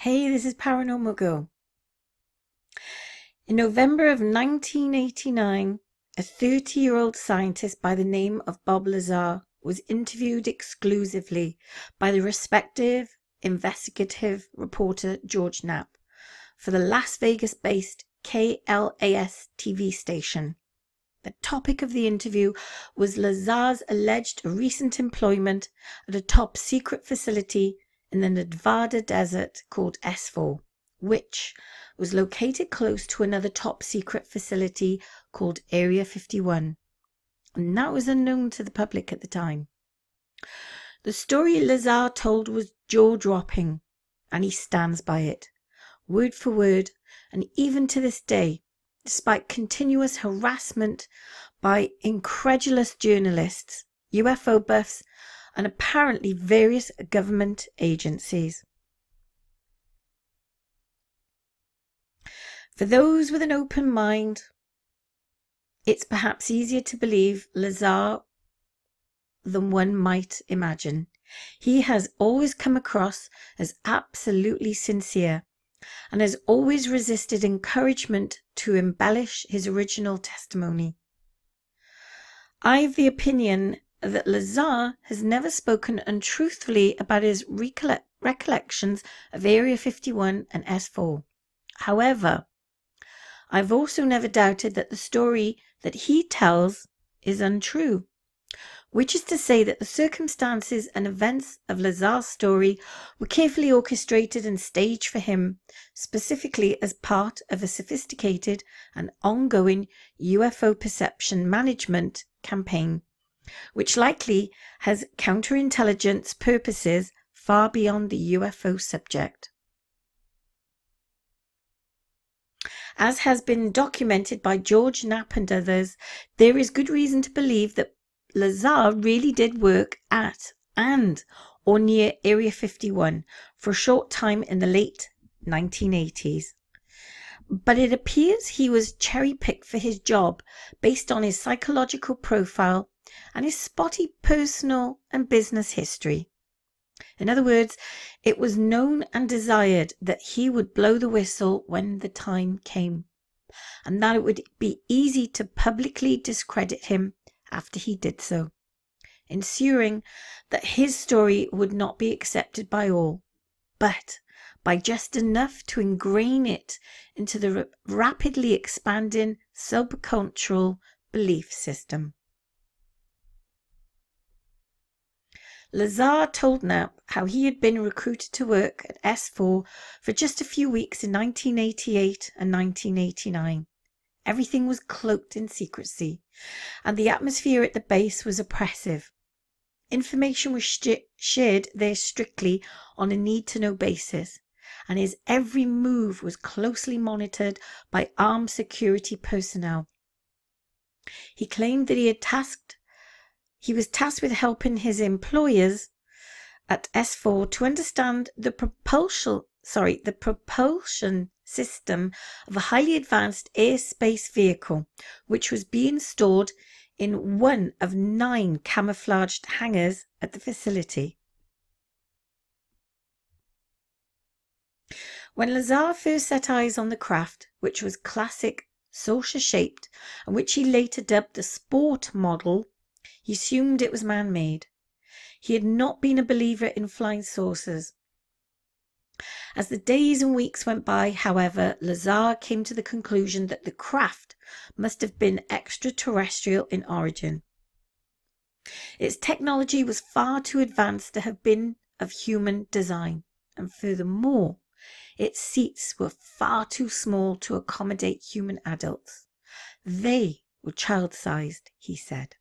Hey, this is Paranormal Girl. In November of 1989, a 30-year-old scientist by the name of Bob Lazar was interviewed exclusively by the respected investigative reporter George Knapp for the Las Vegas-based KLAS TV station. The topic of the interview was Lazar's alleged recent employment at a top-secret facility in the Nevada desert called S4, which was located close to another top-secret facility called Area 51, and that was unknown to the public at the time. The story Lazar told was jaw-dropping, and he stands by it, word for word, and even to this day, despite continuous harassment by incredulous journalists, UFO buffs, and apparently various government agencies. For those with an open mind, it's perhaps easier to believe Lazar than one might imagine. He has always come across as absolutely sincere and has always resisted encouragement to embellish his original testimony. I've the opinion that Lazar has never spoken untruthfully about his recollections of Area 51 and S4. However, I've also never doubted that the story that he tells is untrue, which is to say that the circumstances and events of Lazar's story were carefully orchestrated and staged for him, specifically as part of a sophisticated and ongoing UFO perception management campaign, which likely has counterintelligence purposes far beyond the UFO subject. As has been documented by George Knapp and others, there is good reason to believe that Lazar really did work at or near Area 51 for a short time in the late 1980s. But it appears he was cherry-picked for his job based on his psychological profile and his spotty personal and business history. In other words, it was known and desired that he would blow the whistle when the time came, and that it would be easy to publicly discredit him after he did so, ensuring that his story would not be accepted by all, but by just enough to ingrain it into the rapidly expanding subcultural belief system. Lazar told Knapp how he had been recruited to work at S4 for just a few weeks in 1988 and 1989. Everything was cloaked in secrecy, and the atmosphere at the base was oppressive. Information was shared there strictly on a need-to-know basis, and his every move was closely monitored by armed security personnel. He claimed that he was tasked with helping his employers at S4 to understand the propulsion system of a highly advanced airspace vehicle, which was being stored in one of 9 camouflaged hangars at the facility. When Lazar first set eyes on the craft, which was classic saucer-shaped and which he later dubbed the sport model, he assumed it was man-made. He had not been a believer in flying saucers. As the days and weeks went by, however, Lazar came to the conclusion that the craft must have been extraterrestrial in origin. Its technology was far too advanced to have been of human design, and furthermore, its seats were far too small to accommodate human adults. They were child-sized, he said.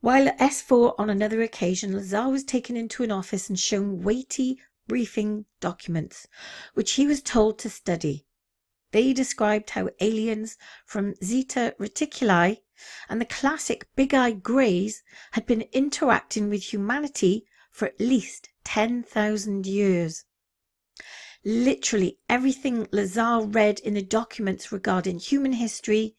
While at S4 on another occasion, Lazar was taken into an office and shown weighty briefing documents, which he was told to study. They described how aliens from Zeta Reticuli and the classic big-eyed greys had been interacting with humanity for at least 10,000 years. Literally everything Lazar read in the documents regarding human history,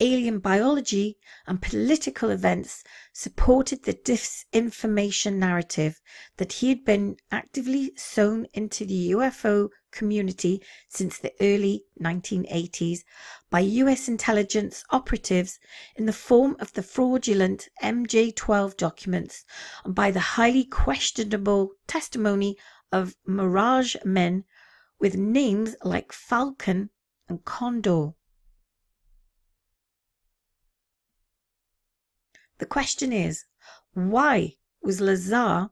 alien biology, and political events supported the disinformation narrative that he had been actively sown into the UFO community since the early 1980s by US intelligence operatives in the form of the fraudulent MJ-12 documents and by the highly questionable testimony of Mirage men with names like Falcon and Condor. The question is, why was Lazar,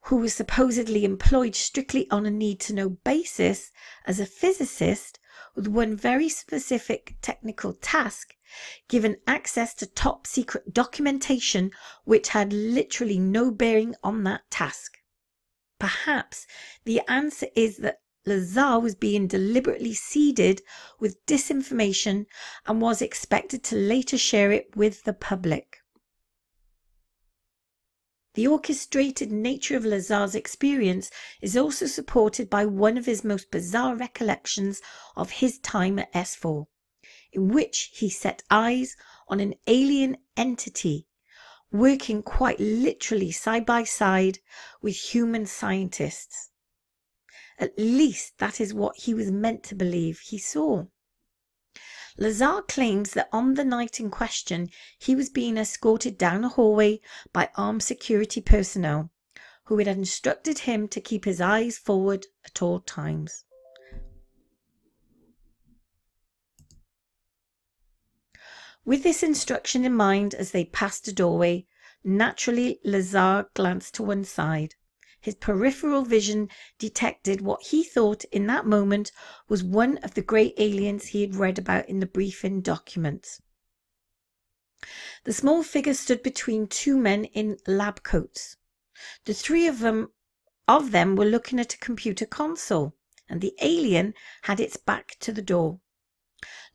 who was supposedly employed strictly on a need-to-know basis as a physicist with one very specific technical task, given access to top-secret documentation which had literally no bearing on that task? Perhaps the answer is that Lazar was being deliberately seeded with disinformation and was expected to later share it with the public. The orchestrated nature of Lazar's experience is also supported by one of his most bizarre recollections of his time at S4, in which he set eyes on an alien entity working quite literally side by side with human scientists. At least that is what he was meant to believe he saw. Lazar claims that on the night in question, he was being escorted down a hallway by armed security personnel, who had instructed him to keep his eyes forward at all times. With this instruction in mind as they passed the doorway, naturally Lazar glanced to one side. His peripheral vision detected what he thought in that moment was one of the great aliens he had read about in the briefing documents. The small figure stood between two men in lab coats. The three of them were looking at a computer console, and the alien had its back to the door.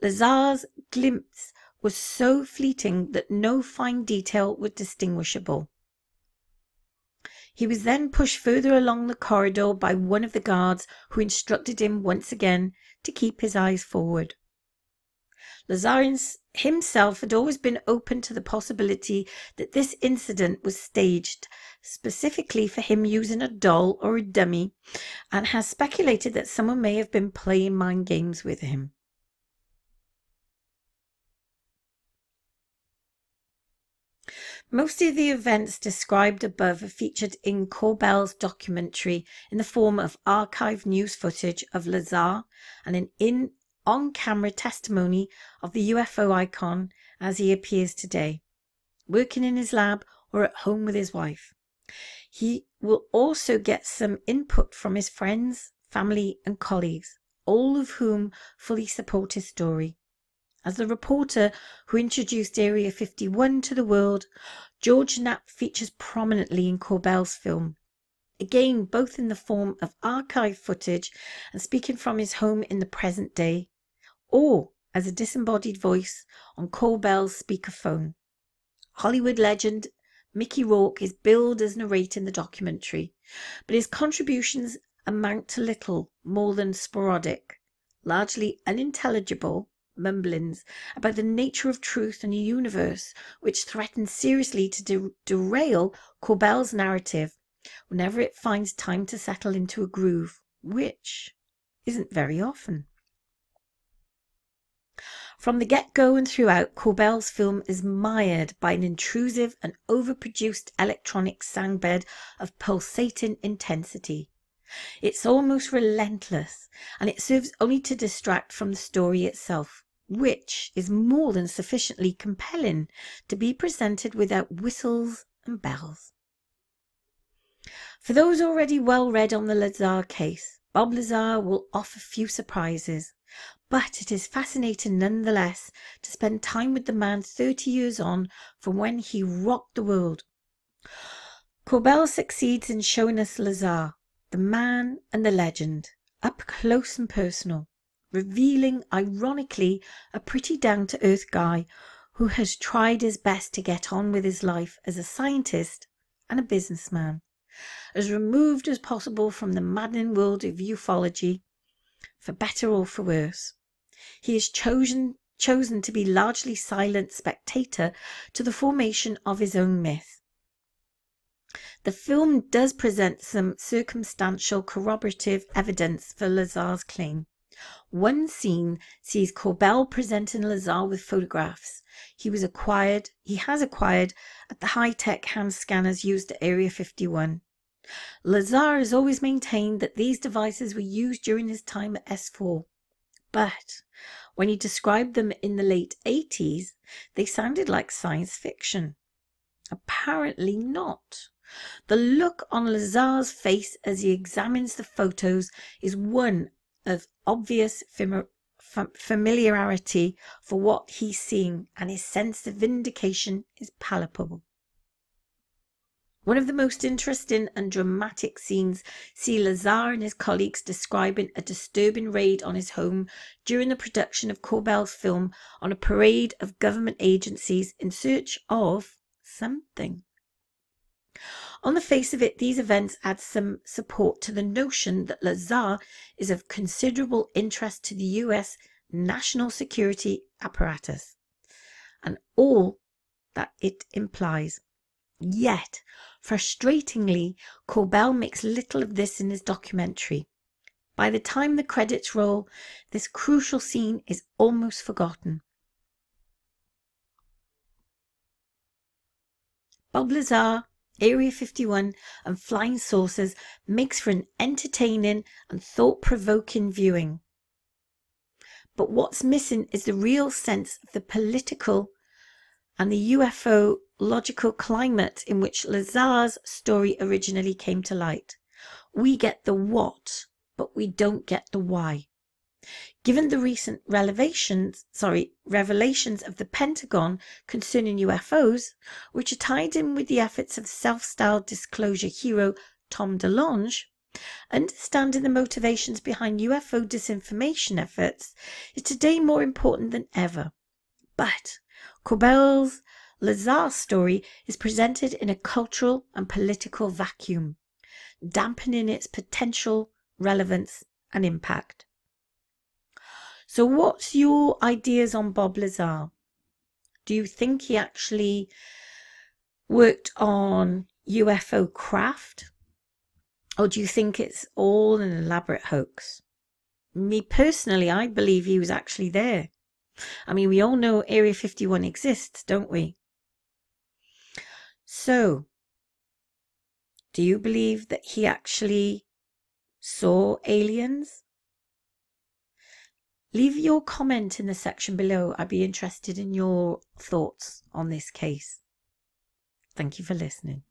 Lazar's glimpse was so fleeting that no fine detail was distinguishable. He was then pushed further along the corridor by one of the guards, who instructed him once again to keep his eyes forward. Lazar himself had always been open to the possibility that this incident was staged specifically for him using a doll or a dummy, and has speculated that someone may have been playing mind games with him. Most of the events described above are featured in Corbell's documentary in the form of archived news footage of Lazar and an on-camera testimony of the UFO icon as he appears today, working in his lab or at home with his wife. He will also get some input from his friends, family and colleagues, all of whom fully support his story. As the reporter who introduced Area 51 to the world, George Knapp features prominently in Corbell's film, again both in the form of archive footage and speaking from his home in the present day, or as a disembodied voice on Corbell's speakerphone. Hollywood legend Mickey Rourke is billed as narrating the documentary, but his contributions amount to little more than sporadic, largely unintelligible mumblings about the nature of truth and the universe, which threaten seriously to derail Corbell's narrative whenever it finds time to settle into a groove, which isn't very often. From the get-go and throughout, Corbell's film is mired by an intrusive and overproduced electronic soundbed of pulsating intensity. It's almost relentless, and it serves only to distract from the story itself, which is more than sufficiently compelling to be presented without whistles and bells. For those already well read on the Lazar case, Bob Lazar will offer few surprises, but it is fascinating nonetheless to spend time with the man 30 years on from when he rocked the world. Corbell succeeds in showing us Lazar, the man and the legend, up close and personal, revealing, ironically, a pretty down-to-earth guy who has tried his best to get on with his life as a scientist and a businessman, as removed as possible from the maddening world of ufology, for better or for worse. He has chosen to be largely silent spectator to the formation of his own myth. The film does present some circumstantial corroborative evidence for Lazar's claim. One scene sees Corbell presenting Lazar with photographs he has acquired at the high-tech hand scanners used at Area 51. Lazar has always maintained that these devices were used during his time at S4, but when he described them in the late 80s, they sounded like science fiction. Apparently not. The look on Lazar's face as he examines the photos is one of obvious familiarity for what he's seeing, and his sense of vindication is palpable. One of the most interesting and dramatic scenes see Lazar and his colleagues describing a disturbing raid on his home during the production of Corbell's film on a parade of government agencies in search of something. On the face of it, these events add some support to the notion that Lazar is of considerable interest to the US national security apparatus and all that it implies. Yet, frustratingly, Corbell makes little of this in his documentary. By the time the credits roll, this crucial scene is almost forgotten. Bob Lazar, Area 51 and flying saucers makes for an entertaining and thought-provoking viewing. But what's missing is the real sense of the political and the UFO logical climate in which Lazar's story originally came to light. We get the what, but we don't get the why. Given the recent revelations of the Pentagon concerning UFOs, which are tied in with the efforts of self-styled disclosure hero Tom DeLonge, understanding the motivations behind UFO disinformation efforts is today more important than ever. But Corbell's Lazar story is presented in a cultural and political vacuum, dampening its potential relevance and impact. So what's your ideas on Bob Lazar? Do you think he actually worked on UFO craft? Or do you think it's all an elaborate hoax? Me personally, I believe he was actually there. I mean, we all know Area 51 exists, don't we? So, do you believe that he actually saw aliens? Leave your comment in the section below. I'd be interested in your thoughts on this case. Thank you for listening.